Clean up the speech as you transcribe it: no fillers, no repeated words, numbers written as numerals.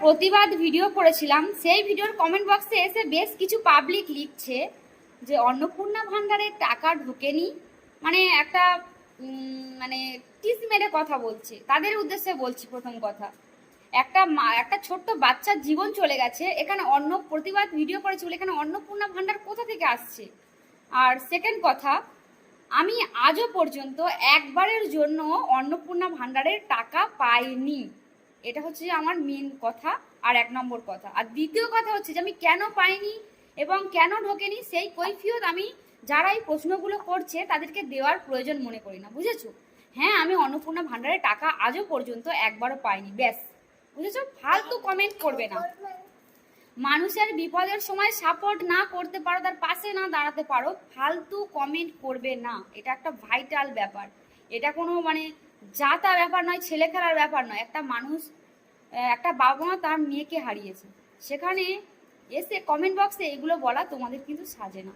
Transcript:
প্রতিবাদ ভিডিও করেছিলাম, সেই ভিডিওর কমেন্ট বক্সে এসে বেশ কিছু পাবলিক লিখছে যে অন্নপূর্ণা ভান্ডারের টাকা ঢোকেনি, মানে একটা মানে টিস মেরে কথা বলছে। তাদের উদ্দেশ্যে বলছি, প্রথম কথা, একটা ছোট্ট বাচ্চার জীবন চলে গেছে, এখানে প্রতিবাদ ভিডিও করেছি বলে এখানে অন্নপূর্ণা ভান্ডার কোথা থেকে আসছে? আর সেকেন্ড কথা, আমি আজও পর্যন্ত একবারের জন্য অন্নপূর্ণা ভান্ডারের টাকা পাইনি। এটা হচ্ছে আমার মেন কথা আর 1 নম্বর কথা। আর দ্বিতীয় কথা হচ্ছে যে আমি কেন পাইনি এবং কেন ঢোকেনি সেই কৈফিয়ত আমি যারা এই প্রশ্নগুলো করছে তাদেরকে দেওয়ার প্রয়োজন মনে করি না, বুঝেছো? হ্যাঁ, আমি অন্নপূর্ণা ভান্ডারের টাকা আজও পর্যন্ত একবারও পাইনি, ব্যাস। বুঝেছো? ফালতু কমেন্ট করবে না। মানুষের বিপদের সময় সাপোর্ট না করতে পারো, তার পাশে না দাঁড়াতে পারো, ফালতু কমেন্ট করবে না। এটা একটা ভাইটাল ব্যাপার, এটা কোনো মানে যা তা ব্যাপার নয়, ছেলে খেলার ব্যাপার নয়। একটা মানুষ, একটা বাবা মা তার মেয়েকে হারিয়েছে, সেখানে এসে কমেন্ট বক্সে এগুলো বলা তোমাদের কিন্তু সাজে না।